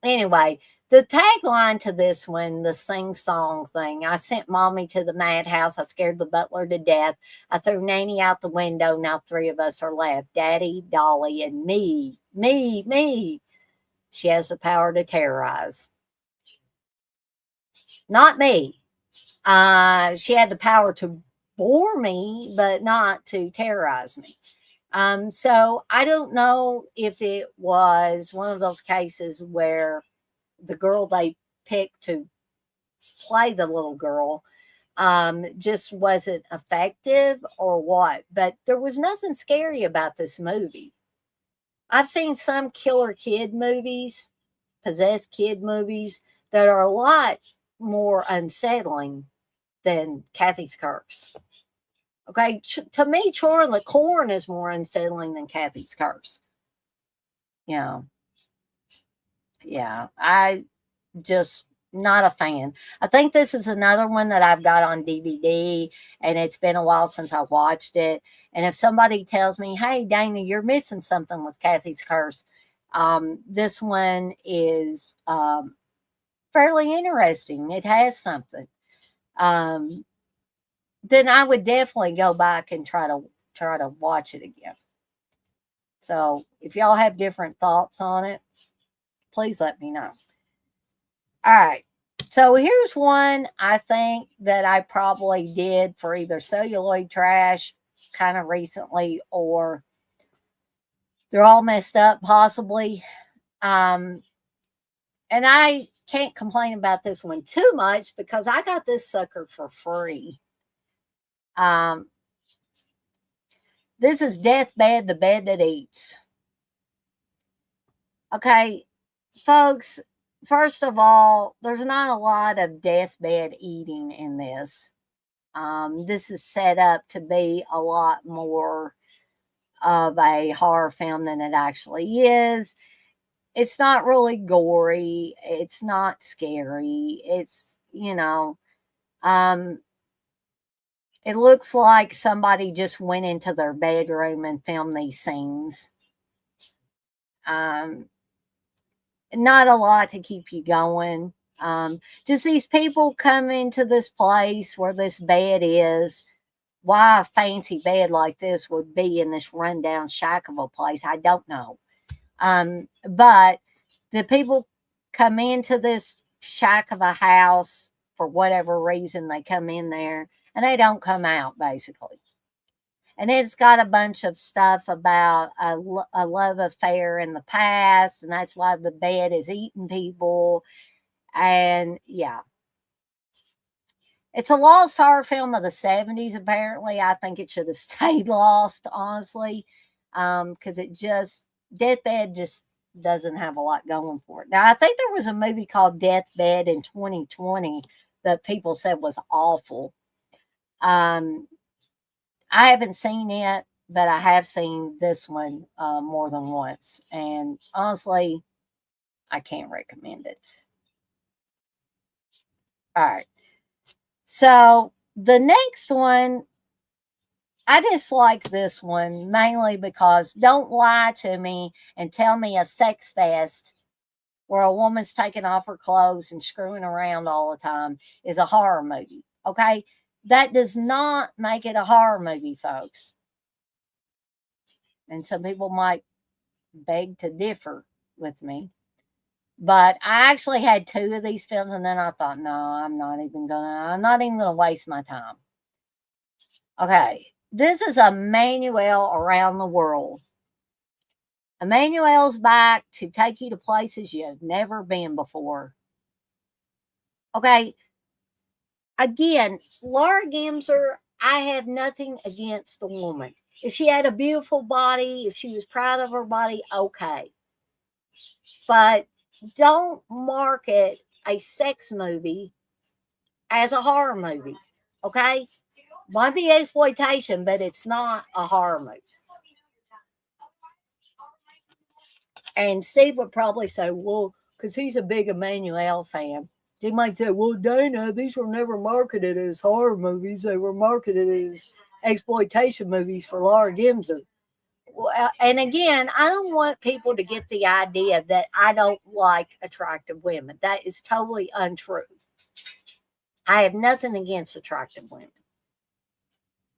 anyway, the tagline to this one, the sing-song thing: I sent mommy to the madhouse. I scared the butler to death. I threw Nanny out the window. Now 3 of us are left: Daddy, Dolly, and me. Me. She has the power to terrorize. Not me. She had the power to bore me, but not to terrorize me. So I don't know if it was one of those cases where the girl they picked to play the little girl just wasn't effective or what. But there was nothing scary about this movie. I've seen some Killer Kid movies, possessed kid movies that are a lot more unsettling than Kathy's Curse. Okay, to me, Children of the Corn is more unsettling than Kathy's Curse. Yeah, I just not a fan. I think this is another one that I've got on DVD, and it's been a while since I watched it. And if somebody tells me, "Hey, Dana, you're missing something with Kathy's Curse," this one is fairly interesting. It has something. Then I would definitely go back and try to watch it again. So if y'all have different thoughts on it, please let me know. All right. So here's one I think that I probably did for either celluloid trash kind of recently, or they're all messed up possibly. And I can't complain about this one too much because I got this sucker for free. This is Deathbed, the Bed That Eats. Okay, folks, first of all, there's not a lot of deathbed eating in this. This is set up to be a lot more of a horror film than it actually is. It's not really gory. It's not scary. It's, it looks like somebody just went into their bedroom and filmed these scenes. Not a lot to keep you going. Just these people come into this place where this bed is. Why a fancy bed like this would be in this rundown shack of a place, I don't know. But the people come into this shack of a house for whatever reason. They come in there and they don't come out, basically. And it's got a bunch of stuff about a love affair in the past, and that's why the bed is eating people. And yeah, it's a lost horror film of the 70s, apparently. I think it should have stayed lost, honestly, because Deathbed just doesn't have a lot going for it. Now, I think there was a movie called Deathbed in 2020 that people said was awful. I haven't seen it, but I have seen this one more than once. And honestly, I can't recommend it. All right. So the next one, I dislike this one mainly because don't lie to me and tell me a sex fest where a woman's taking off her clothes and screwing around all the time is a horror movie. Okay? That does not make it a horror movie, folks. And some people might beg to differ with me. But I actually had 2 of these films, and then I thought, no, I'm not even gonna waste my time. Okay, this is Emmanuel Around the World. Emmanuel's back to take you to places you've never been before. Okay, again, Laura Gemser, I have nothing against the woman. If she had a beautiful body, if she was proud of her body, okay. But don't market a sex movie as a horror movie, okay? Might be exploitation, but it's not a horror movie. And Steve would probably say, well, because he's a big Emmanuel fan. He might say, well, Dana, these were never marketed as horror movies. They were marketed as exploitation movies for Laura Gemser. Well, and again, I don't want people to get the idea that I don't like attractive women. That is totally untrue. I have nothing against attractive women.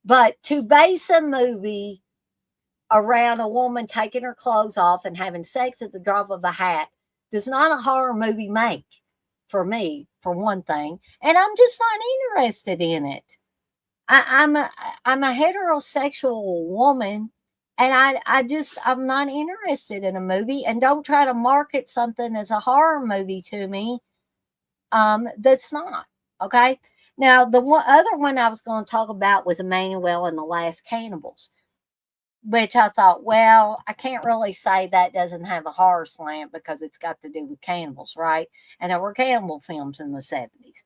But to base a movie around a woman taking her clothes off and having sex at the drop of a hat does not a horror movie make, for me, for one thing. And I'm just not interested in it. I'm a heterosexual woman, and I'm not interested in a movie. And don't try to market something as a horror movie to me that's not. Okay? Now, the other one I was going to talk about was Emmanuel and the Last Cannibals. which I thought, well, I can't really say that doesn't have a horror slant because it's got to do with cannibals, right? And there were cannibal films in the 70s.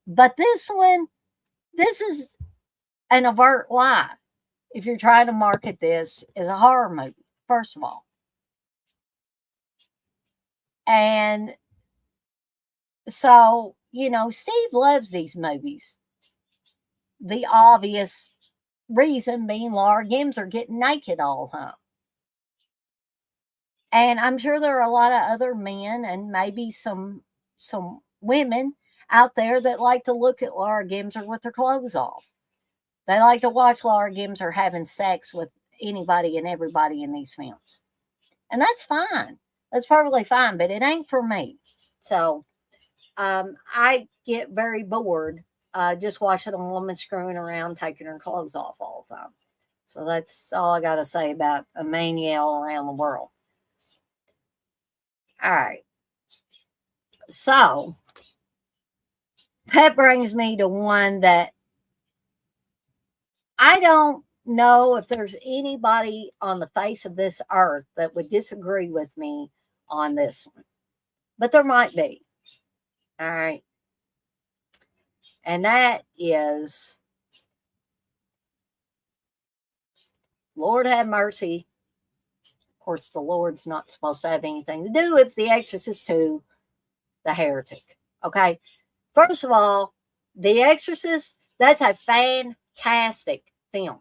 But this one, this is an overt lie. If you're trying to market this as a horror movie, first of all. And so, Steve loves these movies. The obvious reason being Laura Gemser getting naked all the time. And I'm sure there are a lot of other men and maybe some women out there that like to look at Laura Gemser with her clothes off. They like to watch Laura Gemser having sex with anybody and everybody in these films. And that's fine. That's perfectly fine, but it ain't for me. So I get very bored just watching a woman screwing around, taking her clothes off all the time. So that's all I got to say about Emmanuel around the world. All right. So that brings me to one that I don't know if there's anybody on the face of this earth that would disagree with me on this one, but there might be. All right. And that is, Lord have mercy. Of course, the Lord's not supposed to have anything to do with The Exorcist 2, The Heretic. Okay. First of all, The Exorcist, that's a fantastic film.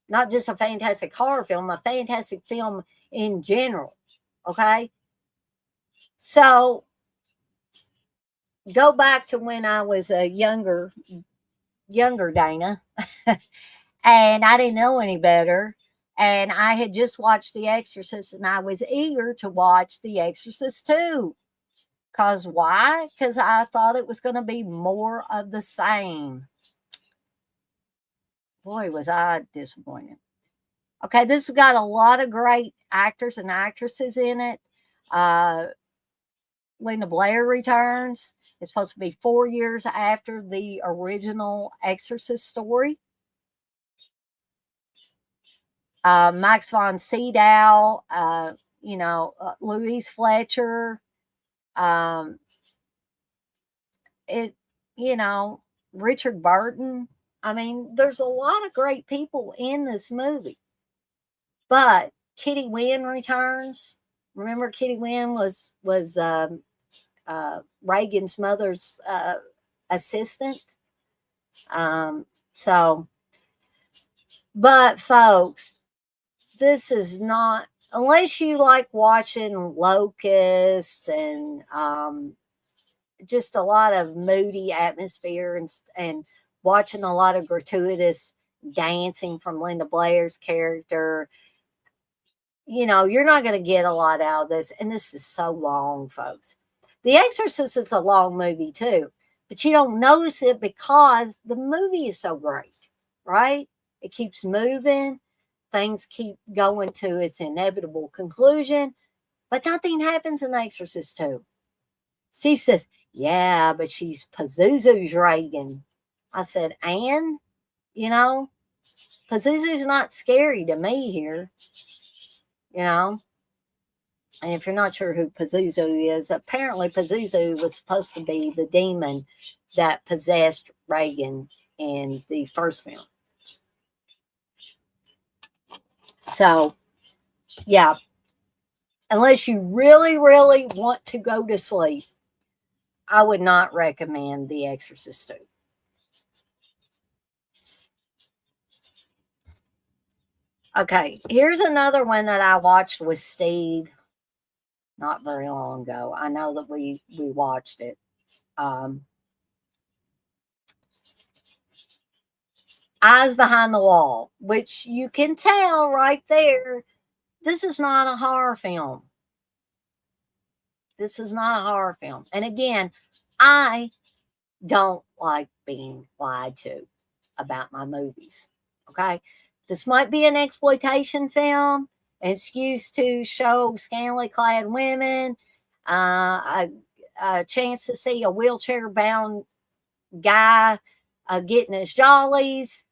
Not just a fantastic horror film, a fantastic film in general. Okay. So go back to when I was a younger Dana and I didn't know any better. And I had just watched The Exorcist and I was eager to watch The Exorcist 2. Because why? Because I thought it was going to be more of the same. Boy, was I disappointed. Okay, this has got a lot of great actors and actresses in it. Linda Blair returns. It's supposed to be 4 years after the original Exorcist story. Max von Sydow, Louise Fletcher. Richard Burton. I mean, there's a lot of great people in this movie. But Kitty Wynn returns. Remember, Kitty Wynn was Reagan's mother's assistant. But folks, this is not, unless you like watching Locusts and just a lot of moody atmosphere and watching a lot of gratuitous dancing from Linda Blair's character, you're not going to get a lot out of this. And this is so long, folks. The Exorcist is a long movie too, but you don't notice it because the movie is so great, right? It keeps moving. Things keep going to its inevitable conclusion, but nothing happens in The Exorcist 2. Steve says, yeah, but she's Pazuzu's Reagan. I said, and, Pazuzu's not scary to me here, And if you're not sure who Pazuzu is, apparently Pazuzu was supposed to be the demon that possessed Reagan in the first film. So, yeah, unless you really, really want to go to sleep, I would not recommend The Exorcist 2. Okay, here's another one that I watched with Steve not very long ago. I know that we watched it. Eyes Behind the Wall, which you can tell right there, this is not a horror film. This is not a horror film. And again, I don't like being lied to about my movies. Okay? This might be an exploitation film, an excuse to show scantily clad women, a chance to see a wheelchair-bound guy getting his jollies.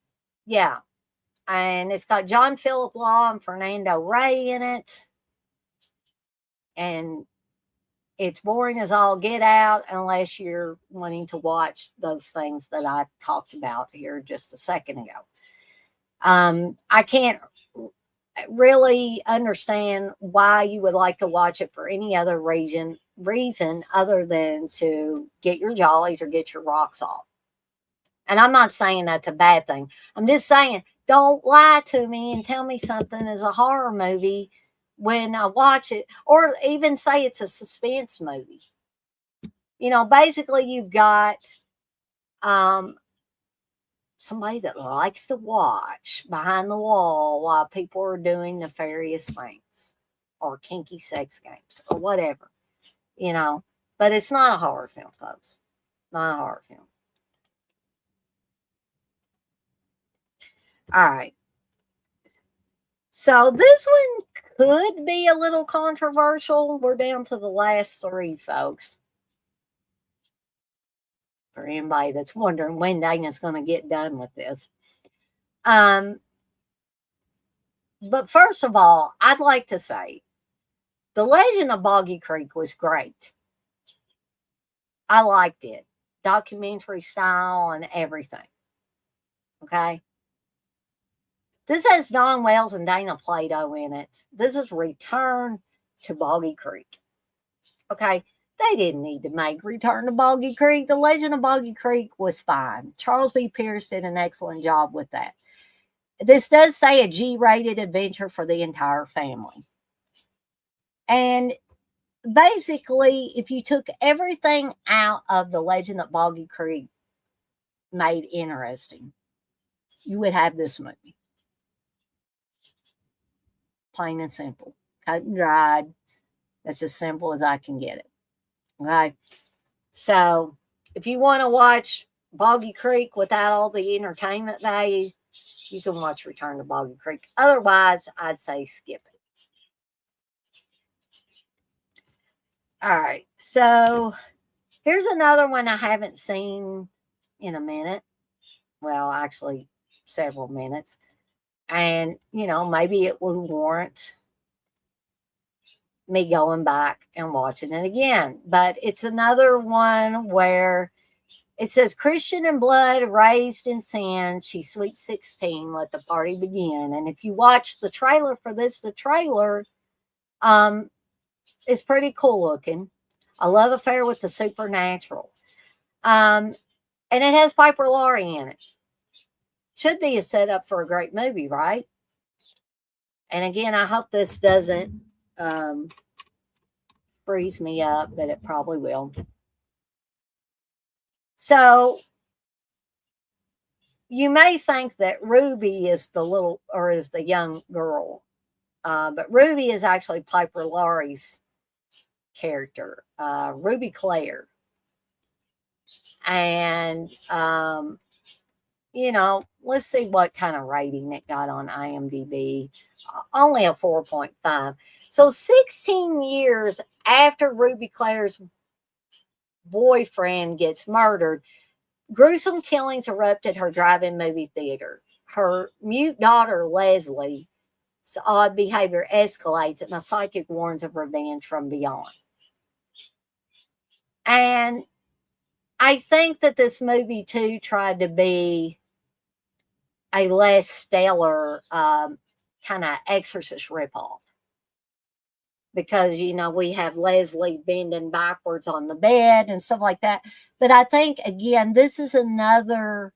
Yeah. And it's got John Philip Law and Fernando Rey in it. And it's boring as all get out unless you're wanting to watch those things that I talked about here just a second ago. I can't really understand why you would like to watch it for any other reason other than to get your jollies or get your rocks off. And I'm not saying that's a bad thing. I'm just saying, don't lie to me and tell me something is a horror movie when I watch it, or even say it's a suspense movie. You know, basically you've got somebody that likes to watch behind the wall while people are doing nefarious things or kinky sex games or whatever, you know. But it's not a horror film, folks. Not a horror film. All right. So this one could be a little controversial. We're down to the last three, folks. For anybody that's wondering when Dana's going to get done with this. But first of all, I'd like to say The Legend of Boggy Creek was great. I liked it. Documentary style and everything. Okay. This has Don Wells and Dana Plato in it. This is Return to Boggy Creek. Okay. They didn't need to make Return to Boggy Creek. The Legend of Boggy Creek was fine. Charles B. Pierce did an excellent job with that. This does say a G-rated adventure for the entire family. And basically, if you took everything out of The Legend of Boggy Creek made interesting, you would have this movie. Plain and simple. Cut and dried. That's as simple as I can get it. Okay. So if you want to watch Boggy Creek without all the entertainment value, you can watch Return to Boggy Creek. Otherwise, I'd say skip it. All right. So here's another one I haven't seen in a minute. Well, actually, several minutes. And, you know, maybe it would warrant me going back and watching it again. But it's another one where it says, Christian in blood, raised in sin, she's sweet 16, let the party begin. And if you watch the trailer for this, the trailer is pretty cool looking. A love affair with the supernatural. And it has Piper Laurie in it. Should be a setup for a great movie, right? And again, I hope this doesn't freeze me up, but it probably will. So you may think that Ruby is the young girl, but Ruby is actually Piper Laurie's character, Ruby Claire. And you know, let's see what kind of rating it got on IMDb. Only a 4.5. So 16 years after Ruby Claire's boyfriend gets murdered, gruesome killings erupt at her drive-in movie theater. Her mute daughter, Leslie's odd behavior escalates, and a psychic warns of revenge from beyond. And I think that this movie, too, tried to be a less stellar kind of Exorcist ripoff. Because, you know, we have Leslie bending backwards on the bed and stuff like that. But I think, again, this is another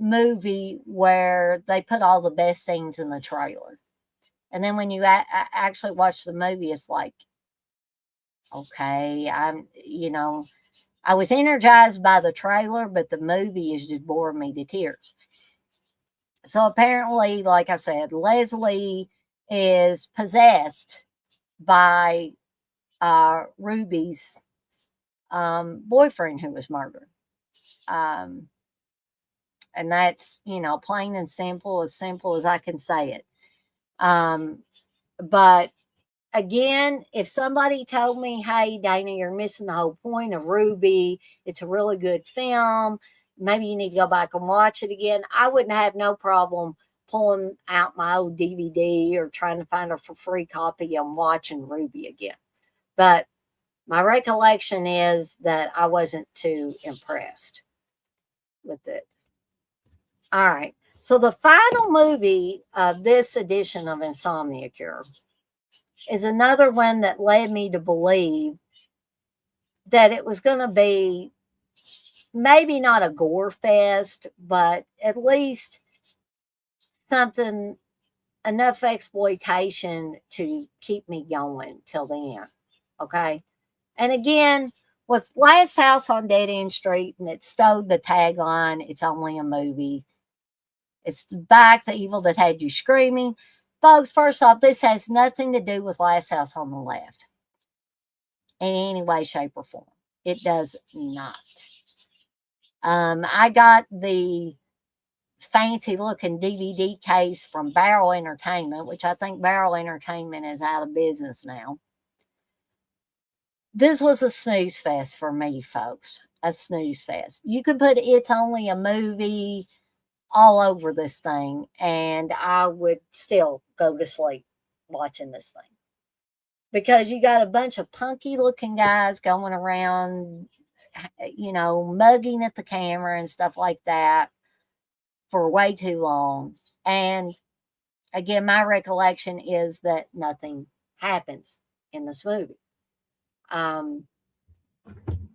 movie where they put all the best scenes in the trailer. And then when you actually watch the movie, it's like, okay, I was energized by the trailer, but the movie is just boring me to tears. So apparently, like I said, Leslie is possessed by Ruby's boyfriend who was murdered. And that's, you know, plain and simple as I can say it. But again, if somebody told me, hey, Dana, you're missing the whole point of Ruby, it's a really good film, maybe you need to go back and watch it again. I wouldn't have no problem pulling out my old DVD or trying to find a for free copy and watching Ruby again. But my recollection is that I wasn't too impressed with it. All right. So the final movie of this edition of Insomnia Cure is another one that led me to believe that it was going to be maybe not a gore fest, but at least something, enough exploitation to keep me going till the end. Okay. And again, with Last House on Dead End Street, and it stole the tagline, it's only a movie. It's back, the evil that had you screaming. Folks, first off, this has nothing to do with Last House on the Left in any way, shape, or form. It does not. I got the fancy looking DVD case from Barrel Entertainment, which I think Barrel Entertainment is out of business now. This was a snooze fest for me, folks. A snooze fest. You could put It's Only a Movie all over this thing, and I would still go to sleep watching this thing. Because you got a bunch of punky looking guys going around, you know, mugging at the camera and stuff like that for way too long. And again, my recollection is that nothing happens in this movie.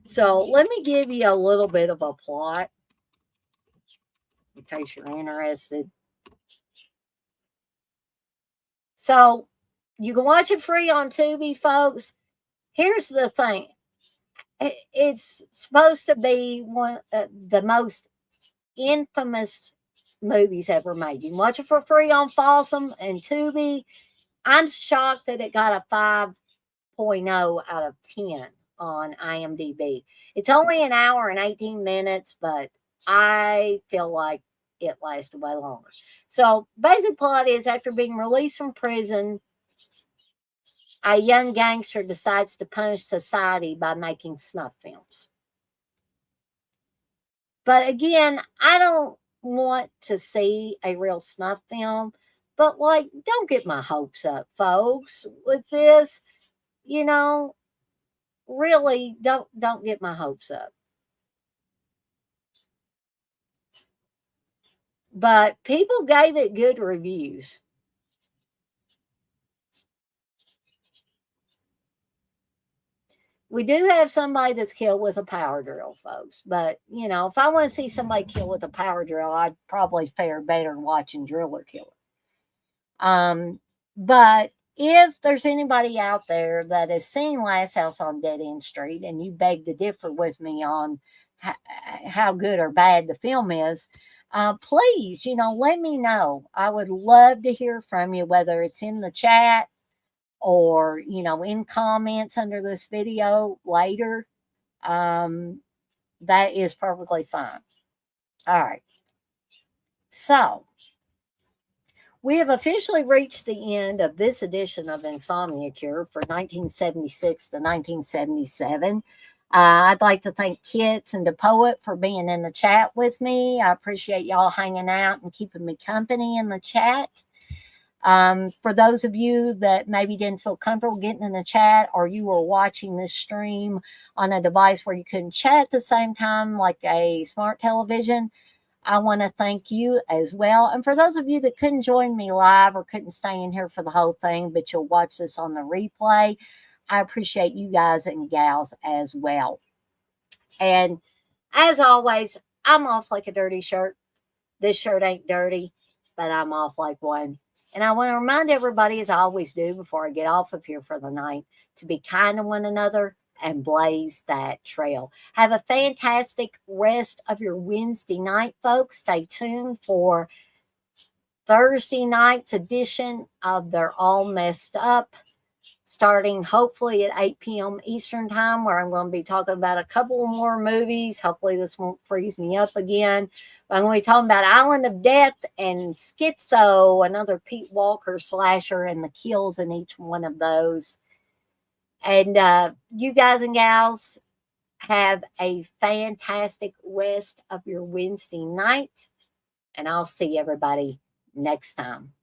So let me give you a little bit of a plot in case you're interested. So you can watch it free on Tubi, folks. Here's the thing. It's supposed to be one the most infamous movies ever made. You can watch it for free on Folsom and Tubi. I'm shocked that it got a 5.0 out of 10 on IMDb. It's only an hour and 18 minutes, but I feel like it lasted way longer. So, basic plot is after being released from prison, a young gangster decides to punish society by making snuff films. But again, I don't want to see a real snuff film, but like, don't get my hopes up, folks, with this. You know, really don't get my hopes up. But people gave it good reviews. We do have somebody that's killed with a power drill, folks. But, you know, if I want to see somebody killed with a power drill, I'd probably fare better watching Driller Killer. But if there's anybody out there that has seen Last House on Dead End Street and you beg to differ with me on how good or bad the film is, please, you know, let me know. I would love to hear from you, whether it's in the chat or, you know, in comments under this video later. That is perfectly fine. All right. So, we have officially reached the end of this edition of Insomnia Cure for 1976 to 1977. I'd like to thank Kits and the Poet for being in the chat with me. I appreciate y'all hanging out and keeping me company in the chat. For those of you that maybe didn't feel comfortable getting in the chat, or you were watching this stream on a device where you couldn't chat at the same time, like a smart television, I want to thank you as well. And for those of you that couldn't join me live or couldn't stay in here for the whole thing, but you'll watch this on the replay, I appreciate you guys and gals as well. And as always, I'm off like a dirty shirt. This shirt ain't dirty, but I'm off like one. And I want to remind everybody, as I always do before I get off of here for the night, to be kind to one another and blaze that trail. Have a fantastic rest of your Wednesday night, folks. Stay tuned for Thursday night's edition of They're All Messed Up, starting hopefully at 8 p.m. Eastern Time, where I'm going to be talking about a couple more movies. Hopefully this won't freeze me up again. I'm going to be talking about Island of Death and Schizo, another Pete Walker slasher, and the kills in each one of those. And you guys and gals, Have a fantastic rest of your Wednesday night, and I'll see everybody next time.